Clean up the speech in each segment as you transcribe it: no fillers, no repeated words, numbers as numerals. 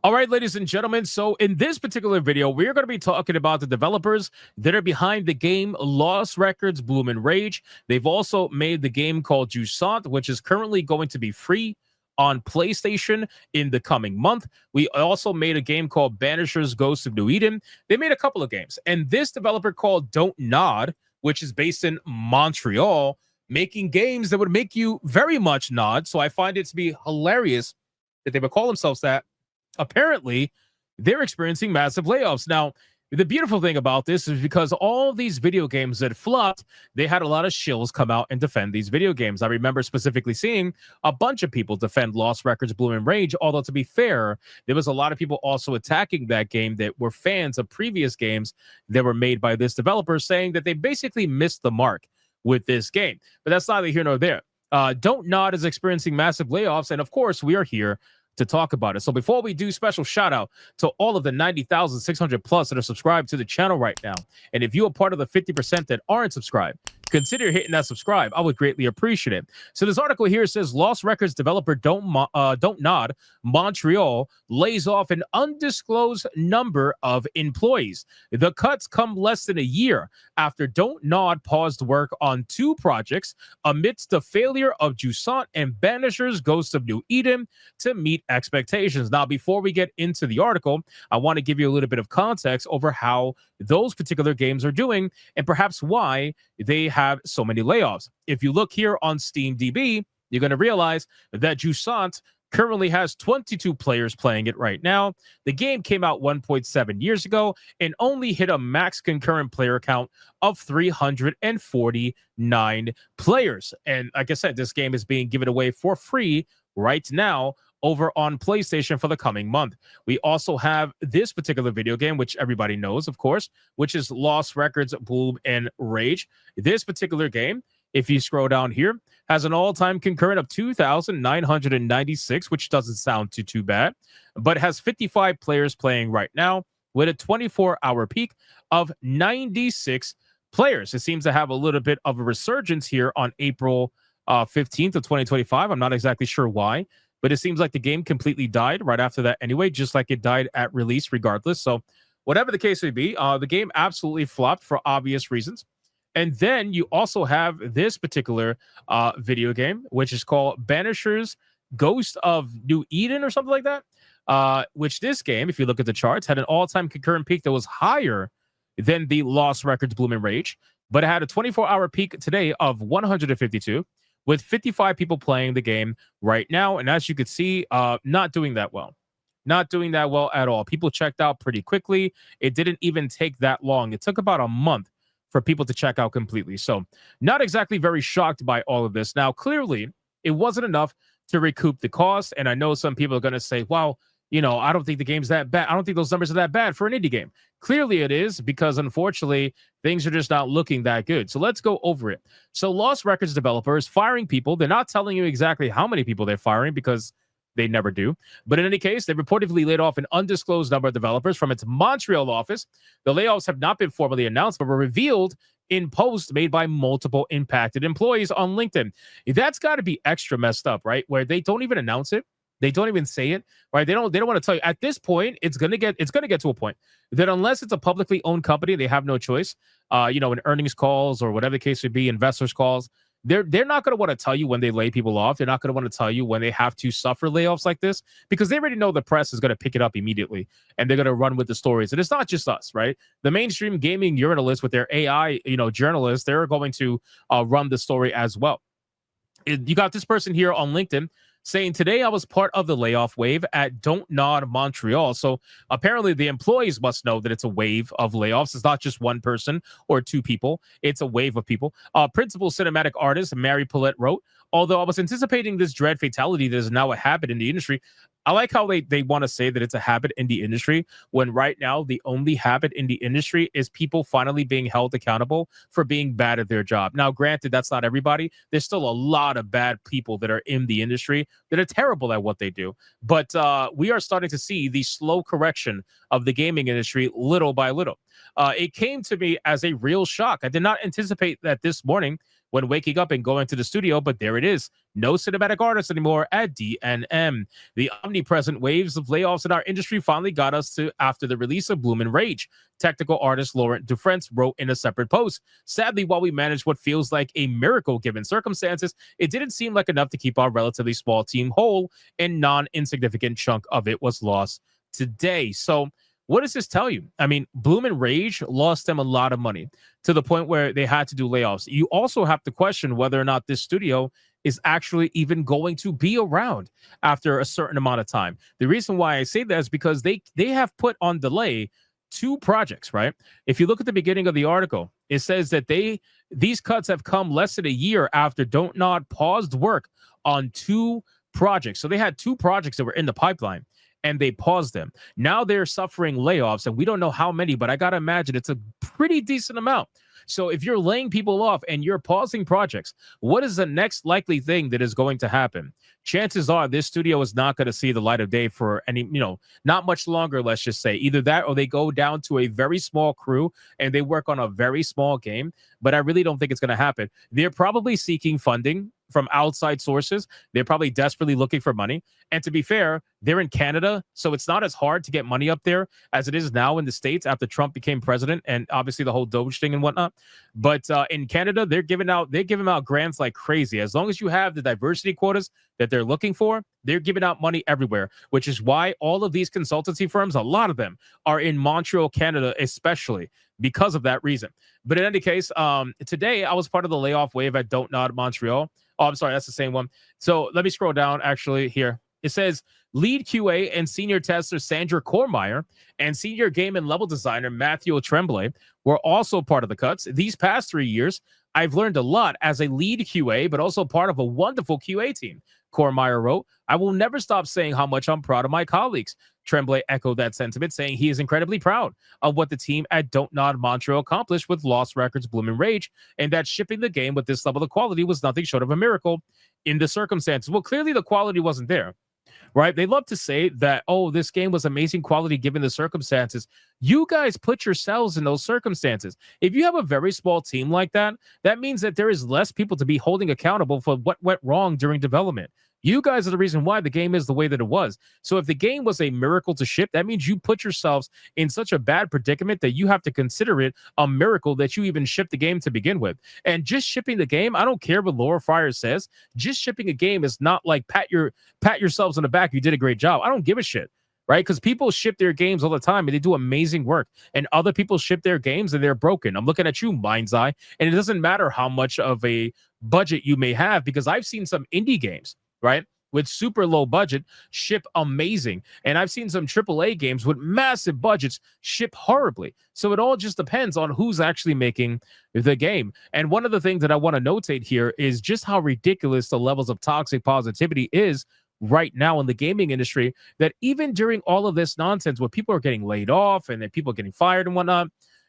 All right, ladies and gentlemen. So in this particular video, we're going to be talking about the developers that are behind the game Lost Records Bloom and Rage. They've also made the game called Jusant, which is currently going to be free on PlayStation in the coming month. We also made a game called Banishers Ghosts of New Eden. They made a couple of games. And this developer called Don't Nod, which is based in Montreal, making games that would make you very much nod. So I find it to be hilarious that they would call themselves that. Apparently, they're experiencing massive layoffs. Now, the beautiful thing about this is because all these video games that flopped, they had a lot of shills come out and defend these video games. I remember specifically seeing a bunch of people defend Lost Records Bloom and Rage, although to be fair, there was a lot of people also attacking that game that were fans of previous games that were made by this developer, saying that they basically missed the mark with this game. But that's neither here nor there. Don't Nod is experiencing massive layoffs, and of course, we are here to talk about it. So before we do, special shout out to all of the 90,600 plus that are subscribed to the channel right now. And if you are part of the 50% that aren't subscribed, consider hitting that subscribe. I would greatly appreciate it. So this article here says Lost Records developer Don't Nod Montreal lays off an undisclosed number of employees. The cuts come less than a year after Don't Nod paused work on 2 projects amidst the failure of Jusant and Banishers Ghosts of New Eden to meet expectations. Now, before we get into the article, I want to give you a little bit of context over how those particular games are doing and perhaps why they have so many layoffs. If you look here on SteamDB, you're going to realize that Jusant currently has 22 players playing it right now. The game came out 1.7 years ago and only hit a max concurrent player count of 349 players. And like I said, this game is being given away for free right now over on PlayStation for the coming month. We also have this particular video game, which everybody knows, of course, which is Lost Records Bloom and Rage. This particular game, if you scroll down here, has an all-time concurrent of 2,996, which doesn't sound too bad, but has 55 players playing right now with a 24-hour peak of 96 players. It seems to have a little bit of a resurgence here on April 15th of 2025. I'm not exactly sure why, but it seems like the game completely died right after that anyway, just like it died at release regardless. So whatever the case may be, the game absolutely flopped for obvious reasons. And then you also have this particular video game, which is called Banishers Ghost of New Eden or something like that, which this game, if you look at the charts, had an all-time concurrent peak that was higher than the Lost Records Bloom and Rage, but it had a 24-hour peak today of 152, with 55 people playing the game right now. And as you can see, not doing that well. Not doing that well at all. People checked out pretty quickly. It didn't even take that long. It took about a month for people to check out completely. So not exactly very shocked by all of this. Now, clearly, it wasn't enough to recoup the cost. And I know some people are going to say, well, you know, I don't think the game's that bad. I don't think those numbers are that bad for an indie game. Clearly it is, because unfortunately, things are just not looking that good. So let's go over it. So Lost Records developers firing people. They're not telling you exactly how many people they're firing because they never do. But in any case, they reportedly laid off an undisclosed number of developers from its Montreal office. The layoffs have not been formally announced, but were revealed in posts made by multiple impacted employees on LinkedIn. That's got to be extra messed up, right? Where they don't even announce it. They don't even say it, right? They don't want to tell you. At this point, it's gonna get to a point that unless it's a publicly owned company, they have no choice. In earnings calls or whatever the case would be, investors calls, they're not going to want to tell you when they lay people off. They're not going to want to tell you when they have to suffer layoffs like this, because they already know the press is going to pick it up immediately and they're going to run with the stories. And it's not just us, right? The mainstream gaming journalists with their AI, journalists, they're going to run the story as well. You got this person here on LinkedIn saying, today I was part of the layoff wave at Don't Nod Montreal. So apparently the employees must know that it's a wave of layoffs. It's not just one person or 2 people. It's a wave of people. Principal cinematic artist Mary Paulette wrote, although I was anticipating this dread fatality that is now a habit in the industry. I like how they want to say that it's a habit in the industry, when right now the only habit in the industry is people finally being held accountable for being bad at their job. Now, granted, that's not everybody. There's still a lot of bad people that are in the industry that are terrible at what they do. But we are starting to see the slow correction of the gaming industry little by little. It came to me as a real shock. I did not anticipate that this morning when waking up and going to the studio, but there it is. No cinematic artists anymore at DNM. The omnipresent waves of layoffs in our industry finally got us to after the release of Bloom and Rage. Technical artist Laurent Dufresne wrote in a separate post. Sadly, while we managed what feels like a miracle given circumstances, it didn't seem like enough to keep our relatively small team whole, and non-insignificant chunk of it was lost today. So what does this tell you? I mean, Bloom and Rage lost them a lot of money to the point where they had to do layoffs. You also have to question whether or not this studio is actually even going to be around after a certain amount of time. The reason why I say that is because they have put on delay 2 projects, right? If you look at the beginning of the article, it says that these cuts have come less than a year after Don't Nod paused work on 2 projects. So they had 2 projects that were in the pipeline and they paused them. Now they're suffering layoffs, and we don't know how many, but I got to imagine it's a pretty decent amount. So if you're laying people off and you're pausing projects, what is the next likely thing that is going to happen? Chances are this studio is not going to see the light of day for any, not much longer, let's just say. Either that or they go down to a very small crew and they work on a very small game. But I really don't think it's going to happen. They're probably seeking funding from outside sources. They're probably desperately looking for money. And to be fair, they're in Canada, so it's not as hard to get money up there as it is now in the States after Trump became president, and obviously the whole Doge thing and whatnot. But in Canada, they're giving out grants like crazy. As long as you have the diversity quotas that they're looking for, they're giving out money everywhere, which is why all of these consultancy firms, a lot of them, are in Montreal, Canada, especially because of that reason. But in any case, today I was part of the layoff wave at Don't Nod Montreal. Oh, I'm sorry, that's the same one. So let me scroll down actually here. It says lead QA and senior tester Sandra Cormeyer and senior game and level designer Matthew Tremblay were also part of the cuts. These past 3 years, I've learned a lot as a lead QA, but also part of a wonderful QA team. Cormeyer wrote, I will never stop saying how much I'm proud of my colleagues. Tremblay echoed that sentiment, saying he is incredibly proud of what the team at Don't Nod Montreal accomplished with Lost Records, Bloom and Rage, and that shipping the game with this level of quality was nothing short of a miracle in the circumstances. Well, clearly the quality wasn't there, right? They love to say that, oh, this game was amazing quality given the circumstances. You guys put yourselves in those circumstances. If you have a very small team like that, that means that there is less people to be holding accountable for what went wrong during development. You guys are the reason why the game is the way that it was. So if the game was a miracle to ship, that means you put yourselves in such a bad predicament that you have to consider it a miracle that you even shipped the game to begin with. And just shipping the game, I don't care what Laura Fryer says. Just shipping a game is not like pat yourselves on the back. You did a great job. I don't give a shit. Right? Because people ship their games all the time and they do amazing work. And other people ship their games and they're broken. I'm looking at you, Mind's Eye. And it doesn't matter how much of a budget you may have, because I've seen some indie games, right, with super low budget ship amazing. And I've seen some AAA games with massive budgets ship horribly. So it all just depends on who's actually making the game. And one of the things that I want to notate here is just how ridiculous the levels of toxic positivity is right now in the gaming industry, that even during all of this nonsense where people are getting laid off and then people are getting fired and whatnot,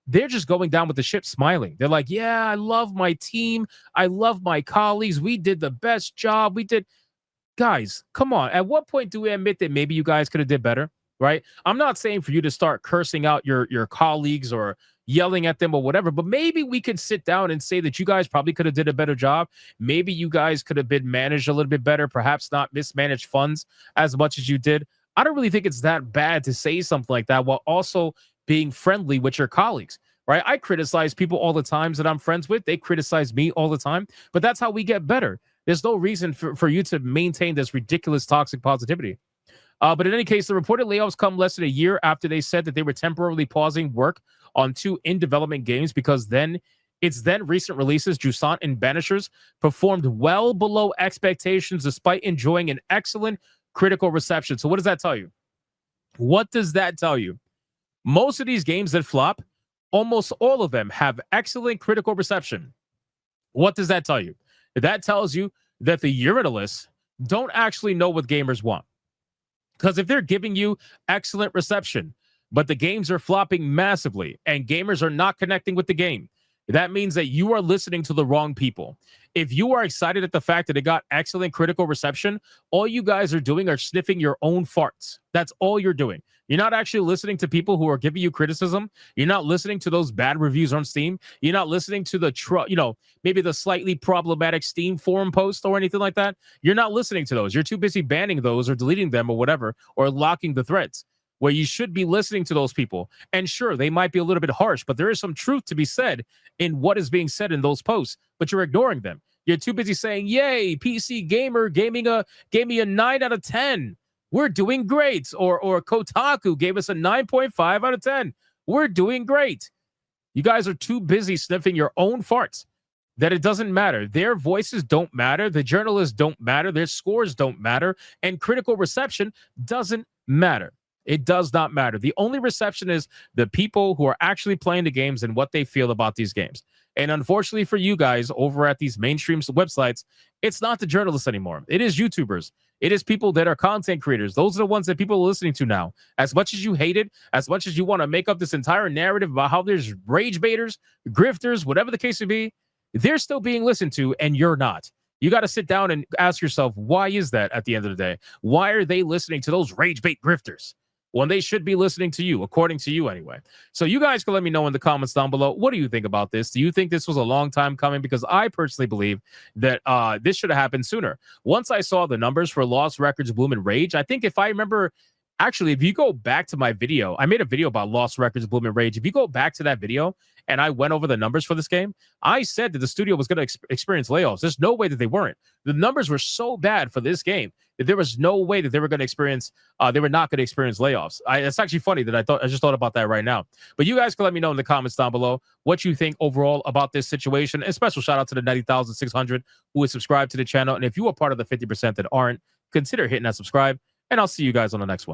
they're just going down with the ship smiling. They're like, yeah, I love my team. I love my colleagues. We did the best job. We did. Guys, come on. At what point do we admit that maybe you guys could have did better, right? I'm not saying for you to start cursing out your colleagues or yelling at them or whatever, but maybe we could sit down and say that you guys probably could have did a better job. Maybe you guys could have been managed a little bit better, perhaps not mismanaged funds as much as you did. I don't really think it's that bad to say something like that while also being friendly with your colleagues, right? I criticize people all the times that I'm friends with. They criticize me all the time, but that's how we get better. There's no reason for you to maintain this ridiculous toxic positivity. But in any case, the reported layoffs come less than a year after they said that they were temporarily pausing work on 2 in-development games because then recent releases, Jusant and Banishers, performed well below expectations despite enjoying an excellent critical reception. So what does that tell you? What does that tell you? Most of these games that flop, almost all of them have excellent critical reception. What does that tell you? That tells you that the urinalists don't actually know what gamers want. Because if they're giving you excellent reception, but the games are flopping massively and gamers are not connecting with the game, That means that you are listening to the wrong people. If you are excited at the fact that it got excellent critical reception, all you guys are doing are sniffing your own farts. That's all you're doing. You're not actually listening to people who are giving you criticism. You're not listening to those bad reviews on Steam. You're not listening to the maybe the slightly problematic Steam forum post or anything like that. You're not listening to those. You're too busy banning those or deleting them or whatever, or locking the threads, where you should be listening to those people. And sure, they might be a little bit harsh, but there is some truth to be said in what is being said in those posts, but you're ignoring them. You're too busy saying, yay, PC Gamer gave me a 9 out of 10. We're doing great. Or Kotaku gave us a 9.5 out of 10. We're doing great. You guys are too busy sniffing your own farts that it doesn't matter. Their voices don't matter. The journalists don't matter. Their scores don't matter. And critical reception doesn't matter. It does not matter. The only reception is the people who are actually playing the games and what they feel about these games. And unfortunately for you guys over at these mainstream websites, it's not the journalists anymore. It is YouTubers. It is people that are content creators. Those are the ones that people are listening to now. As much as you hate it, as much as you want to make up this entire narrative about how there's rage baiters, grifters, whatever the case may be, they're still being listened to and you're not. You got to sit down and ask yourself, why is that at the end of the day? Why are they listening to those rage bait grifters when they should be listening to you, according to you anyway? So you guys can let me know in the comments down below. What do you think about this? Do you think this was a long time coming? Because I personally believe that this should have happened sooner. Once I saw the numbers for Lost Records, Bloom, and Rage, I think if I remember, actually, if you go back to my video, I made a video about Lost Records, Bloom, and Rage. If you go back to that video and I went over the numbers for this game, I said that the studio was going to experience layoffs. There's no way that they weren't. The numbers were so bad for this game that there was no way that they were going to experience, they were not going to experience layoffs. It's actually funny that I just thought about that right now. But you guys can let me know in the comments down below what you think overall about this situation. And special shout out to the 90,600 who is subscribed to the channel. And if you are part of the 50% that aren't, consider hitting that subscribe. And I'll see you guys on the next one.